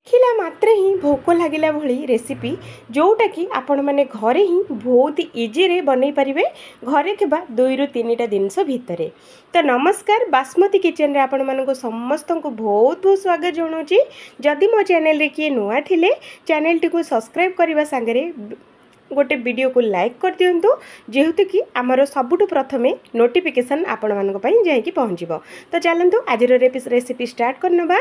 ଦେଖିଲା ମାତ୍ରେ ହିଁ ଭୋକ ଲାଗିଲା ଭଳି ରେସିପି जोटा कि आपण मैंने घरे ही बहुत इजी रे बनई पारिबे घरे थिबा 2 ରୁ 3टा जिनस भितरे। तो नमस्कार बासमती किचन रे आपण मानको समस्त को बहुत बहुत स्वागत जनाऊँगी। जदि मो चैनल रे किए नुआ थिले चैनल टी को सब्सक्राइब करने सांगे गोटे वीडियो को लाइक कर दिंतु जेहेतु कि आमर सबुठु प्रथमे नोटिफिकेशन आपण मानक पई जाईकी पहुँचबो। तो चलतु आज रेसिपी स्टार्ट करनबा।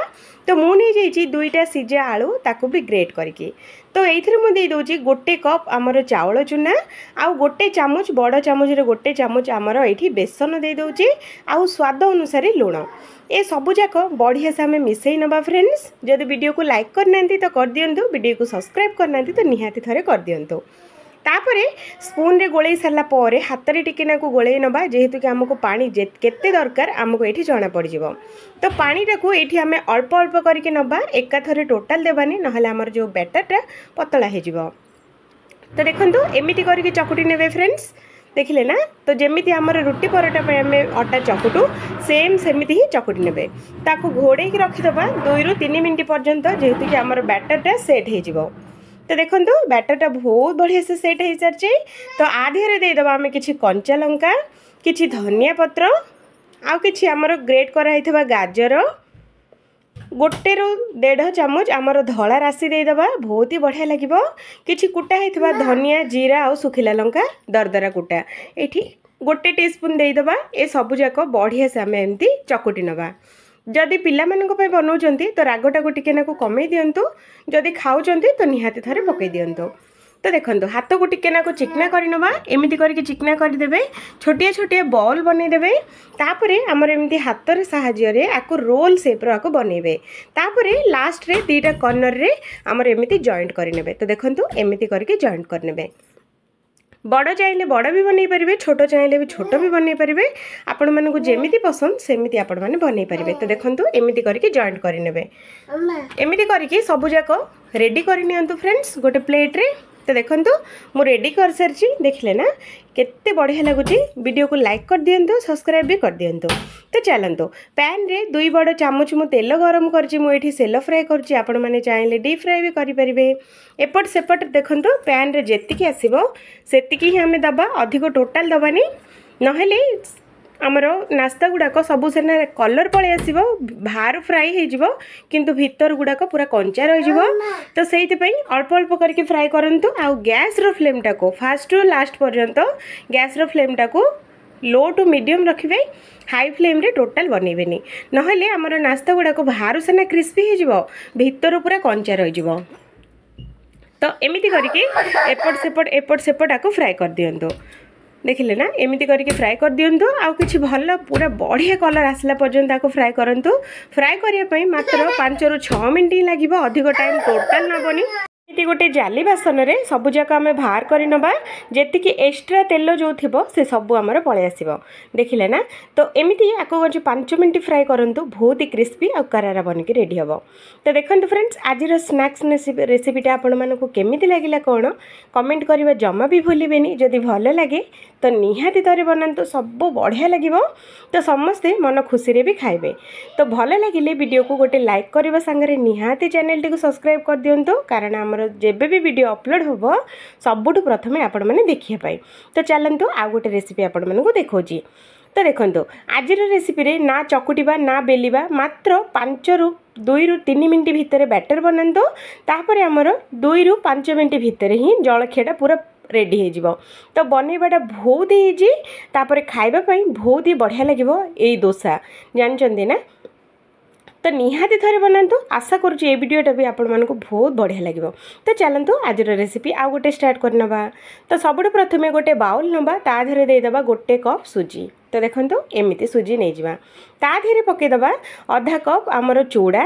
तो मुझे जाइए 2टा सिझा आलू ताकू भी ग्रेट करके तो ये मुझे दे गोटे कप आमर चाउल चूना आउ गोटे चामच बड़ चामच गोटे चामच आमर ये बेसन दे दौचे आउ स्वाद अनुसार लुण ए सबूक बढ़िया से आम मिसई नवा। फ्रेंड्स जदि वीडियो को लाइक करना तो कर दिंतु, वीडियो को सब्सक्राइब करना तो निहाती थे कर दिंतु। तापरे स्पून रे गोले सारा पर हाथ में टिके गोले नवा जेहेतु कि आमको पानी केते दरकार आमको ये जना पड़ जाव। तो पानी टाक ये आम अल्प अल्प करके नवा एका थरे टोटाल देवानी ना आमर जो बैटरटा पतला हो। तो देखो एमती करके चकुटी ने फ्रेंड्स देखिले ना। तो जमीती आमर रुटी परोटा पे आम अटा चकुटू सेम सेमती ही चकुटी ने ताकू घोड़े रखीदबा 2 ରୁ 3 मिनट पर्यंत जेहेतु कि आमर बैटरटा सेट हो। तो देखो बैटरटा बहुत बढ़िया से सेट हो सारी। तो आधे देदेबा आम कि कंचा लंका कि धनिया पत्र आउ कि आमर ग्रेट कराई गाजर 1 ରୁ 1.5 चामच आमर धला राशि देदेबा बहुत ही बढ़िया लगे। कि कुटा होता धनिया जीरा आउ सुखिला लंका दरदरा कुटा ये 1 टीस्पून देदेबा। ए सबूक बढ़िया से आम एमती चकुटी नवा। जदि पिला बनाऊँच तो रागटा टिके कमे दिंतु, जदि खाऊँच तो निहाती थे पकई दिंतु। तो देखो हाथ को टिके चिकना करनवा एमती करके चिकना करदे छोटिया छोटिया बॉल बनईदे। तापरे आमर एमती हाथ साहाय्य आपको रोल सेप्र आपको बनइबे। तापरे लास्ट रे 2टा कॉर्नर रे आमर एमती जॉइंट करने। तो देखो एमती करके जॉइंट करने। बड़ चाहिए बड़ भी बनई पारे, छोट चाहिए भी छोट भी बनई पारे। आपण मानक जेमिति पसंद सेमिति आपण माने बनई पारे। तो देखो एमती करके जॉइंट करने एमती करके सबूक रेडी करनी फ्रेंड्स गोटे प्लेट रे। तो देखो मु रेडी कर सारी देखिले ना केते बढ़िया लगुच। वीडियो को लाइक कर दिंतु, सब्सक्राइब भी कर दिंतु। तो चलतु पैन रे 2 बड़ चामच मु तेल गरम करछि सेलो फ्राए करछि। आपण माने चाहिए डीप फ्राए भी करि परिबे। एपट सेपट देखंतु पैन रे जेतिकी आसीबो सेतिकी ही हमें दबा, अधिक टोटाल दबानी नहेले आमर नास्ता गुड़ाक सबू सेना कलर पलि आसो बाहर फ्राए हो किंतु भीतर गुड़ाक पूरा कंचा रही। तो से अल्प अल्प करके फ्राए करंतु। आउ गैस रो फ्लेम टाको फास्ट टू लास्ट पर्यंत गैस रो फ्लेम टाको लो टू मीडियम रखिए, हाई फ्लेम रे टोटाल बनइबेनी नहेले आमर नास्ता गुड़ाक बाहर सेना क्रिस्पी हो भीतर पूरा कंचा रही। तो एमती करके एपट सेपट आपको फ्राए कर दिंतु। देखिले ना एमती करके फ्राए कर दिंतु। आउ कि भल पूरा बढ़िया कलर आसला पर्यंत आपको फ्राए करंतु। फ्राए करने मात्र 5 ରୁ 6 मिनट ही लगे, अधिक टाइम टोटाल नबनी। ये गोटे जाली बासन रे सबूक आम बाहर कर नवा जी एक्स्ट्रा तेल जो थी से सबू आमर पलि आसो। देखिले ना। तो एमती आपको 5 मिनट फ्राए करंतु बहुत ही क्रिस्पी और करारा बनिक रेडी हम। तो देखो फ्रेंड्स आज स्नैक्स रेसिपीटा आपण मानक केमिति लागिला कौन कमेंट करवा जमा भी भूलें। जदि भल लगे तो निहाती थे बनातु, सब बढ़िया लगे। तो समस्ते मन खुशी रे भी खाइबे। तो भल लगे वीडियो को गोटे लाइक करने सांगे निहाती चैनल टी को सब्सक्राइब कर दिंतु, कारण आमर जेबे भी वीडियो अपलोड हो सबुठु प्रथमे आपण मैंने देखिए पाई। तो चलतु आ गोटे रेसिपी आपण मानक देखौची। तो देखो आज रेसिपी रे ना चकुटिबा ना बेलिबा मात्र 2 ରୁ 3 मिनट भितर बैटर बनातु। तापर आमर 2 ରୁ 5 मिनट भितर ही जलखियाटा पूरा रेडी हो। तो बनइबाटा बहुत ही इजी, तापर खाइबा पई बहुत ही बढ़िया लगे। यही डोसा जानचंदी ना। तो निहाती थे बनातु, आशा करुँच ये वीडियोटा भी आपण मानक बहुत बढ़िया लगे। तो चलतु आज रेसिपी आउ गोटे स्टार्ट करनवा। तो सबुठ प्रथमे गोटे बाउल नवा ता धरे देदेबा 1 कप सुजी। तो देखो एमती सुजी नहीं जावा ता धीरे पकईदबा आधा कप आमर चूड़ा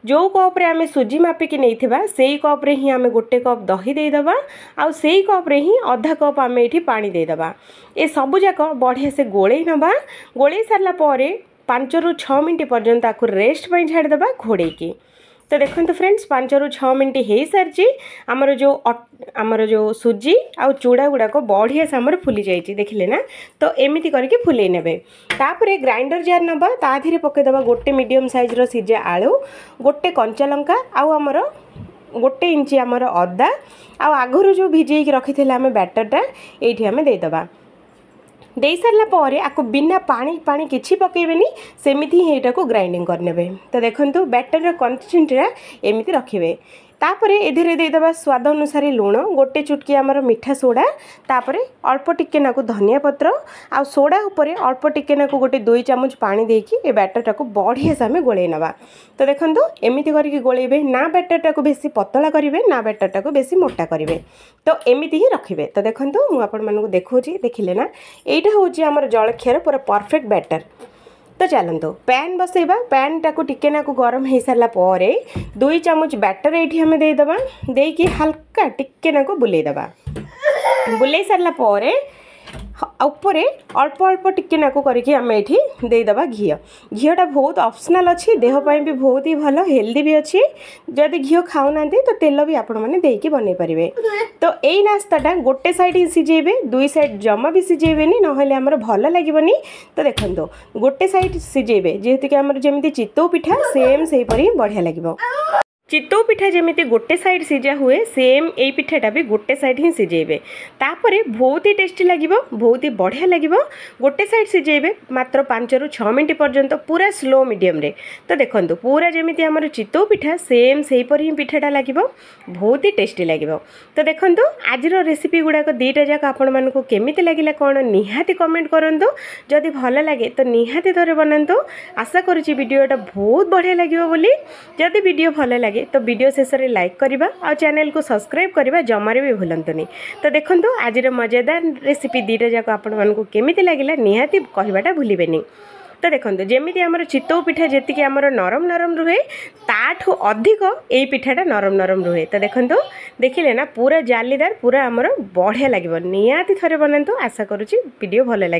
जो कप रे आमे सुजी मापिकी नहीं से कप रे ही आमे 1 कप दही देदेबा आउ से कप रे ही आधा कप आमे एठी पानी देदेबा। ए सबूक बढ़िया से गोले नवा। गोले सारा 5 ରୁ 6 मिनट पर्यंत आपको रेस्ट पर छाड़देबा घोड़े की। तो देखो फ्रेंड्स 5 ରୁ 6 मिनट हो सारी आमर जो सुजी आ चूड़ा गुड़ाक बढ़िया से आमर फुली जाइए देखिले ना। तो एमती करके फुले नेबे तापर ग्राइंडर जार नबा ता धीरे पकेदबा गोटे मीडियम साइज सिझा आलू गोटे कंचा लंका आउ आमर 1 इंची आमर अदा आगुरी जो भिजे रखी आम बैटरटा ये आम देदेबा दे सारा पर आपको बिना पानी पानी किसी पकेबेनी सेमिति ही एटा को ग्राइंडिंग करने। तो देखो बैटर कंसिस्टेंसीटा एमती रखिए तापर एधे देदेबा स्वाद अनुसार लुण गोटे चुटकी आमर मीठा सोडा तापर अल्प टिके नाकु धनिया पत्र आ सोडा उपरे अल्प टिके नाकु गोटे 2 चामच पानी देकी ए बैटरटा को बढ़िया से आम गोले नवा। तो देखो एमती करके गोलेबे ना बैटरटा को बेसी पतला करेंगे ना बैटरटा को बेसी मोटा करेंगे। तो एमती ही रखिए। तो देखो मुझे आपको देखा देखिले ना यहाँ हूँ आमर जलखियार पूरा परफेक्ट बैटर। तो चलते पैन बसैबा पैन टाक टिके नाकु गरम हो सारा पर 2 चामच बैटर ये आम देदेबा देकी हल्का टिके नाकु बुलेदेबा बुले सारा पर ऊपर अल्प अल्प टिके नाकु करके आम ये देदेबा घीटा बहुत ऑप्शनल अच्छी देहपाई भी बहुत ही भल हेल्दी भी अच्छी जदि घी खाऊना तो तेल भी आपण मैंने देकी बनई पारे। तो यही नास्ताटा गोटे साइड ही सिझेबे 2 साइड जमा भी सिझेबेनी नहले आमर भल लगे। तो देखो गोटे साइड सिझेबे जेहेतु कि आमर जमी चितौ पिठा सेम से बढ़िया लगे। चितौ पिठा जमी गोटे साइड सिझा हुए सेम यही पिठाटा भी गोटे साइड ही सिझेबे तापर बहुत ही टेस्टी लगे बहुत ही बढ़िया लगे। गोटे साइड सिझेबे मात्र 5 ରୁ 6 मिनट पर्यंत पूरा स्लो मीडियम रे। तो देखो पूरा जमी आमर चितौ पिठा सेम से ही पिठाटा लगे बहुत ही टेस्टी लगे। तो देखो आज रेसिपी गुड़ाक 2टा जाक आपण मानक केमिति लगिला कौन निहाती कमेंट करंतु जदि भल लगे तो निहाती थरे बनातु। आशा करुच्ची वीडियोटा बहुत बढ़िया लगे बोली। जदि वीडियो भल लगे तो वीडियो शेष में लाइक करवा और चैनल को सब्सक्राइब करवा जमारे भी भूलंतुनी। तो देखो आज मजेदार रेसिपी 2टा जाक आपण मानक केमिति लगिला निहाती कहवाटा भूलिबेनी। तो देखो जमी आमर चितौ पिठा जी आमर नरम नरम रुहे ताठू अधिक यही पिठाटा नरम नरम रुहे। तो देखो देखिले ना पूरा जालीदार पूरा आमर बढ़िया लगे निहाती थरे बनातु। आशा करुच्ची वीडियो भल लगे।